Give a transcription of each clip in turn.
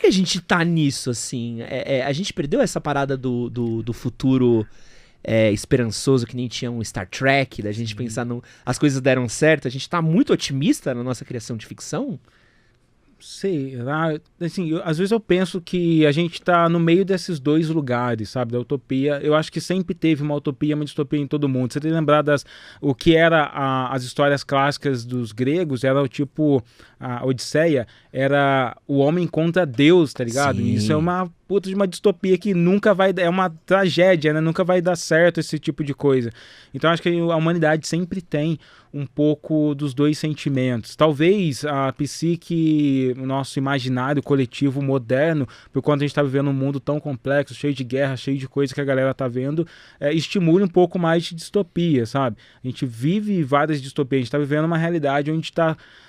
que a gente tá nisso, assim? A gente perdeu essa parada do futuro esperançoso, que nem tinha um Star Trek, da gente pensar as coisas deram certo. A gente tá muito otimista na nossa criação de ficção? Sei, assim, às vezes eu penso que a gente tá no meio desses dois lugares, sabe, da utopia. Eu acho que sempre teve uma utopia, uma distopia em todo mundo. Você tem que lembrar o que era as histórias clássicas dos gregos, era o tipo, a Odisseia, era o homem contra Deus, tá ligado? Sim. Isso é uma puta de uma distopia que nunca vai, é uma tragédia, né? Nunca vai dar certo esse tipo de coisa. Então acho que a humanidade sempre tem um pouco dos dois sentimentos. Talvez a psique, o nosso imaginário coletivo moderno, por conta a gente está vivendo um mundo tão complexo, cheio de guerra, cheio de coisa que a galera tá vendo, estimule um pouco mais de distopia, sabe? A gente vive várias distopias, a gente tá vivendo uma realidade onde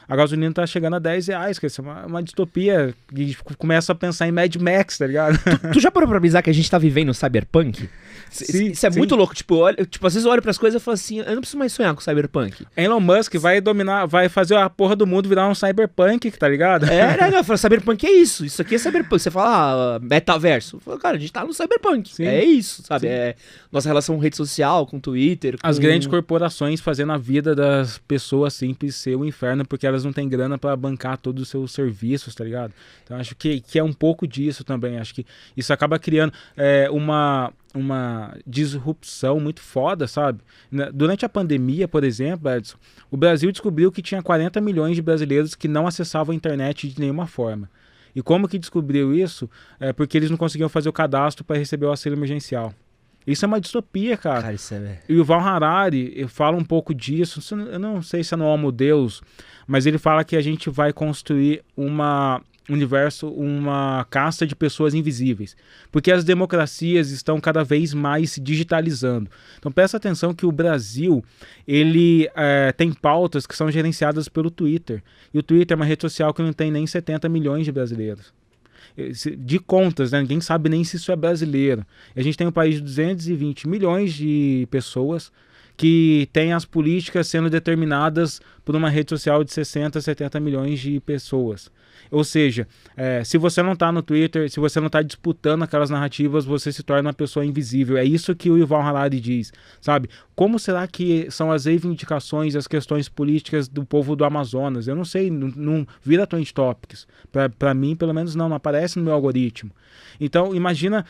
a gasolina tá chegando a R$10, que é uma distopia, e começa a pensar em Mad Max, tá ligado? Tu já parou pra avisar que a gente tá vivendo cyberpunk? Sim, isso é muito louco. Tipo, às vezes eu olho pras coisas e falo assim, eu não preciso mais sonhar com cyberpunk. Elon Musk vai dominar, vai fazer a porra do mundo virar um cyberpunk, tá ligado? Eu falo, cyberpunk é isso. Isso aqui é cyberpunk. Você fala, metaverso. Eu falo, cara, a gente tá no cyberpunk. Sim. É isso, sabe? É nossa relação com rede social, com Twitter. As grandes corporações fazendo a vida das pessoas simples ser um inferno, porque elas não têm grana pra bancar todos os seus serviços, tá ligado? Então acho que é um pouco disso também. Acho que isso acaba criando uma disrupção muito foda, sabe? Durante a pandemia, por exemplo, Edson, o Brasil descobriu que tinha 40 milhões de brasileiros que não acessavam a internet de nenhuma forma. E como que descobriu isso? Porque eles não conseguiam fazer o cadastro para receber o auxílio emergencial. Isso é uma distopia, cara. Cara, isso é... E o Yuval Harari fala um pouco disso. Eu não sei se é no Homo Deus, mas ele fala que a gente vai construir uma casta de pessoas invisíveis, porque as democracias estão cada vez mais se digitalizando. Então presta atenção que o Brasil, ele tem pautas que são gerenciadas pelo Twitter, e o Twitter é uma rede social que não tem nem 70 milhões de brasileiros. De contas, né? Ninguém sabe nem se isso é brasileiro. E a gente tem um país de 220 milhões de pessoas que tem as políticas sendo determinadas por uma rede social de 60, 70 milhões de pessoas. Ou seja, se você não está no Twitter, se você não está disputando aquelas narrativas, você se torna uma pessoa invisível. É isso que o Yuval Harari diz, sabe? Como será que são as reivindicações, as questões políticas do povo do Amazonas? Eu não sei, não vira Trend Topics. Para mim, pelo menos não aparece no meu algoritmo. Então, imagina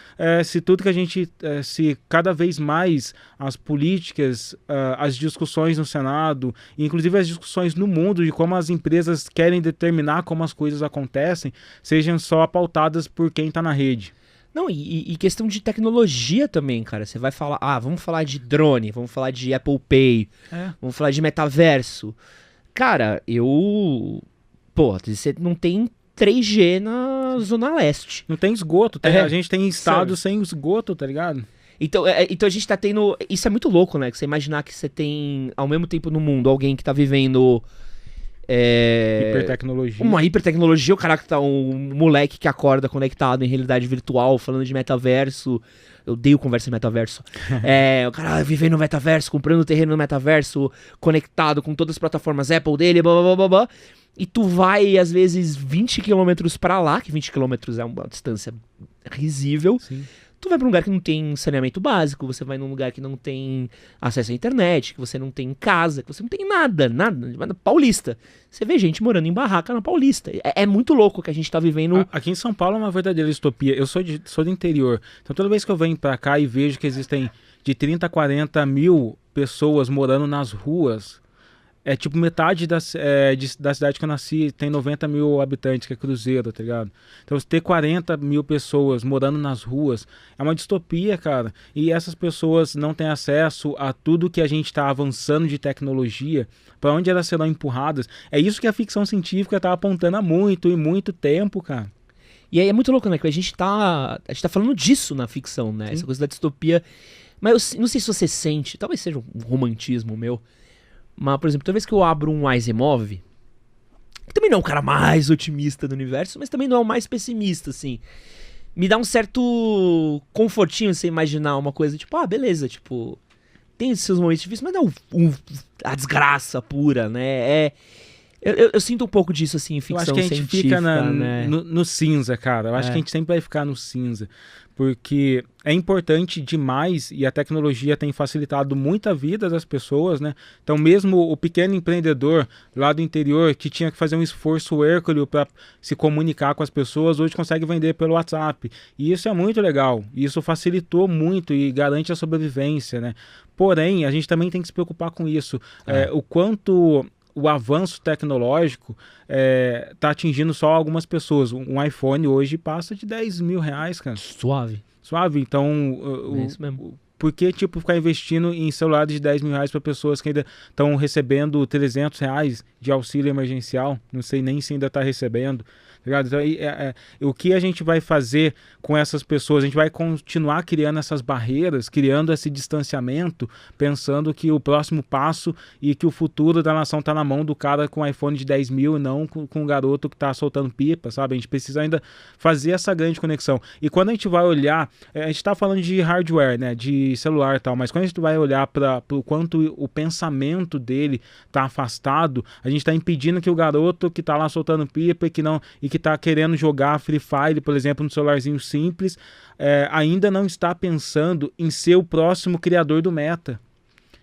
se tudo que a gente, se cada vez mais as políticas, as discussões no Senado, inclusive as discussões no mundo de como as empresas querem determinar como as coisas acontecem, sejam só pautadas por quem está na rede. Não, e questão de tecnologia também, cara. Você vai falar, vamos falar de drone, vamos falar de Apple Pay, vamos falar de metaverso. Cara, você não tem 3G na Zona Leste. Não tem esgoto, a gente tem estado sem esgoto, tá ligado? Então a gente tá tendo... Isso é muito louco, né? Que você imaginar que você tem, ao mesmo tempo no mundo, alguém que tá vivendo... hipertecnologia. Uma hipertecnologia, o cara que tá um moleque que acorda conectado em realidade virtual, falando de metaverso. Eu odeio conversa em metaverso. O cara vivendo no metaverso, comprando terreno no metaverso, conectado com todas as plataformas Apple dele, blá blá blá blá. E tu vai, às vezes, 20 quilômetros pra lá, que 20 quilômetros é uma distância risível. Sim. Tu vai pra um lugar que não tem saneamento básico, você vai num lugar que não tem acesso à internet, que você não tem casa, que você não tem nada. Paulista. Você vê gente morando em barraca na Paulista. É muito louco que a gente tá vivendo... Aqui em São Paulo é uma verdadeira distopia. Eu sou do interior. Então toda vez que eu venho pra cá e vejo que existem de 30 a 40 mil pessoas morando nas ruas... É tipo metade da cidade que eu nasci, tem 90 mil habitantes, que é Cruzeiro, tá ligado? Então, você ter 40 mil pessoas morando nas ruas é uma distopia, cara. E essas pessoas não têm acesso a tudo que a gente tá avançando de tecnologia, para onde elas serão empurradas. É isso que a ficção científica tá apontando há muito e muito tempo, cara. E aí é muito louco, né? Que a gente tá falando disso na ficção, né? Sim. Essa coisa da distopia. Mas eu não sei se você sente, talvez seja um romantismo meu, mas, por exemplo, toda vez que eu abro um Asimov, que também não é o cara mais otimista do universo, mas também não é o mais pessimista, assim, me dá um certo confortinho você imaginar uma coisa, tipo, beleza, tipo, tem seus momentos difíceis, mas não a desgraça pura, né? Eu sinto um pouco disso, assim, em ficção científica. Eu acho que a gente fica né? no cinza, cara. Eu acho que a gente sempre vai ficar no cinza. Porque é importante demais e a tecnologia tem facilitado muito a vida das pessoas, né? Então, mesmo o pequeno empreendedor lá do interior que tinha que fazer um esforço hércules para se comunicar com as pessoas, hoje consegue vender pelo WhatsApp. E isso é muito legal. Isso facilitou muito e garante a sobrevivência, né? Porém, a gente também tem que se preocupar com isso. O quanto o avanço tecnológico está atingindo só algumas pessoas. Um iPhone hoje passa de 10 mil reais, cara. Suave. Então, É isso mesmo. por que ficar investindo em celulares de 10 mil reais para pessoas que ainda estão recebendo 300 reais de auxílio emergencial? Não sei nem se ainda está recebendo. Então, o que a gente vai fazer com essas pessoas? A gente vai continuar criando essas barreiras, criando esse distanciamento, pensando que o próximo passo e que o futuro da nação está na mão do cara com um iPhone de 10 mil e não com um garoto que está soltando pipa, sabe? A gente precisa ainda fazer essa grande conexão. E quando a gente vai olhar, a gente está falando de hardware, né? De celular e tal, mas quando a gente vai olhar para o quanto o pensamento dele está afastado, a gente está impedindo que o garoto que está lá soltando pipa e que está querendo jogar Free Fire, por exemplo, no celularzinho simples, ainda não está pensando em ser o próximo criador do meta.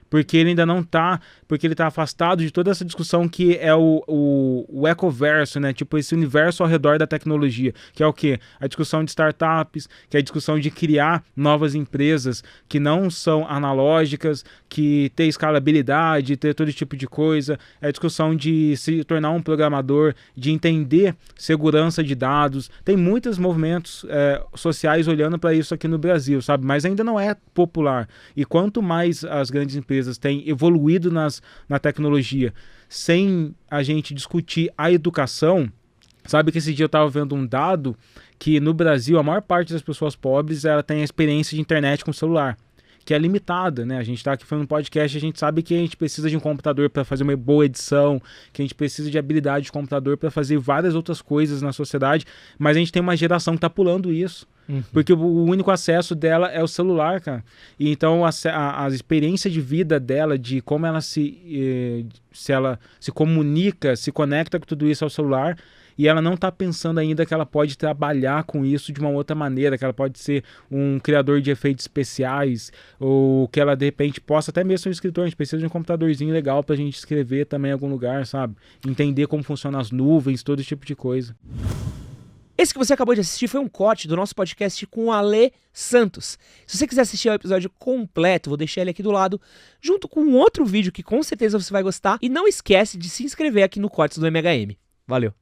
Porque ele ainda não está, porque ele está afastado de toda essa discussão que é o ecoverso, né? Tipo, esse universo ao redor da tecnologia, que é o quê? A discussão de startups, que é a discussão de criar novas empresas que não são analógicas, que tem escalabilidade, ter todo tipo de coisa, é a discussão de se tornar um programador, de entender segurança de dados. Tem muitos movimentos sociais olhando para isso aqui no Brasil, sabe? Mas ainda não é popular. E quanto mais as grandes empresas têm evoluído na tecnologia sem a gente discutir a educação, sabe que esse dia eu estava vendo um dado que no Brasil a maior parte das pessoas pobres ela tem a experiência de internet com celular, que é limitada, né? A gente está aqui fazendo um podcast, a gente sabe que a gente precisa de um computador para fazer uma boa edição, que a gente precisa de habilidade de computador para fazer várias outras coisas na sociedade, mas a gente tem uma geração que está pulando isso. Porque o único acesso dela é o celular, cara. E então a experiência de vida dela, de como ela se ela se comunica, se conecta com tudo isso ao celular, e ela não está pensando ainda que ela pode trabalhar com isso de uma outra maneira, que ela pode ser um criador de efeitos especiais, ou que ela de repente possa até mesmo ser um escritor. A gente precisa de um computadorzinho legal pra gente escrever também em algum lugar, sabe? Entender como funcionam as nuvens, todo esse tipo de coisa. Esse que você acabou de assistir foi um corte do nosso podcast com o Ale Santos. Se você quiser assistir ao episódio completo, vou deixar ele aqui do lado, junto com um outro vídeo que com certeza você vai gostar. E não esquece de se inscrever aqui no Cortes do MHM. Valeu!